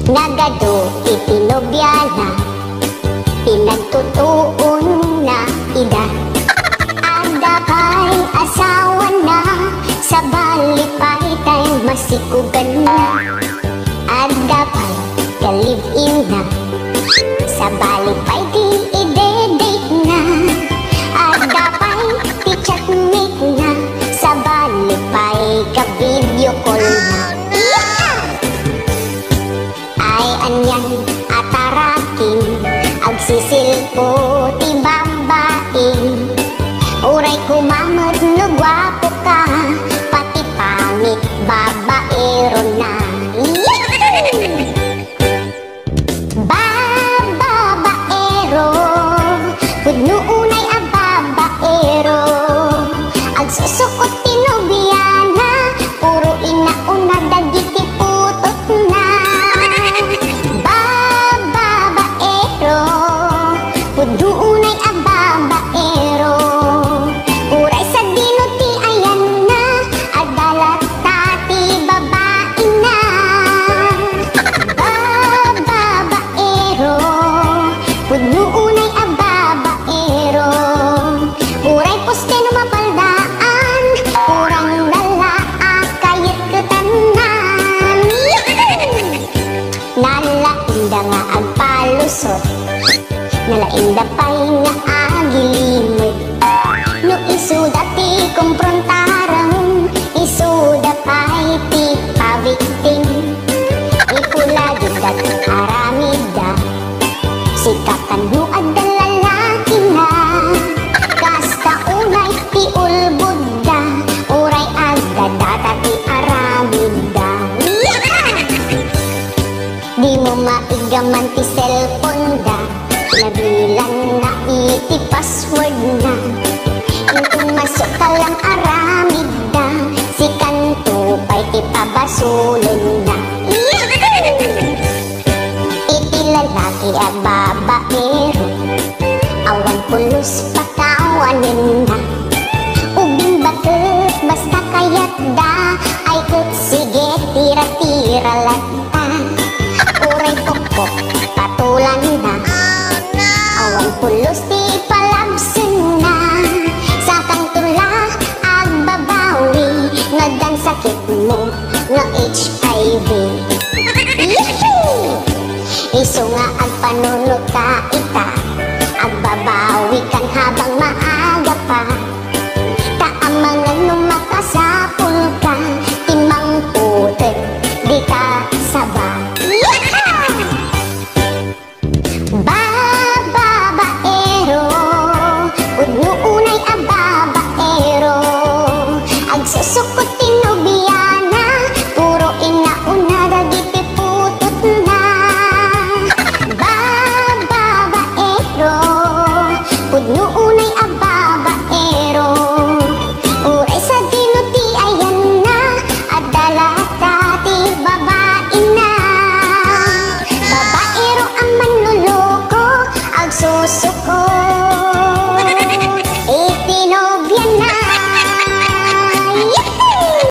Nagado itinobya na, pinagtutuon na ida. Ada kay asawa na, sa balipay tay masikugan na. Ada kay ka-live-in na, sa balipay di ide-date na. Ada kay ti-chatmate na, sa balipay ka-video call na. Ay anyan atarakin, agsisilpo ti babaeng. Uray kumamot no gwapo ka, pati pangit babaero na. Babaero, pudno unay a babaero, agsusukot tinobiyana, puro inauna dagiti putot na. Babaero, pudno unay a babaero, uray sa dinuti ayan na, adalat tati babae na. Babaero, pudno unay a babaero, uray poste no mapaldaan, urang dala kayat katanan. Nalainda nga agpalusot, nalainda pa'y nga agilimod. No isuda ti kumprontarang, isuda pa'y ti pabikting. Ipulagid dati aramida, sikatan mo adda lalaki na. Kasta unay ti ulbud da, uray agda data ti aramida. Di mo maigaman ti cellphone da, nabilan na iti password na. Kung masok ka lang aramid da, si kanto pa'y ti pabasulon na. Iti lalaki a babaero, awan pulos pakawanin na. Ubing bakit basta kayat da, ay kut sige tira-tira lata. Uray pokpok patulan na, awan pulos ti palabsin na. Sa kang tula agbabawi, nadan sakit mo nga HIV. Isu nga agpanunutan,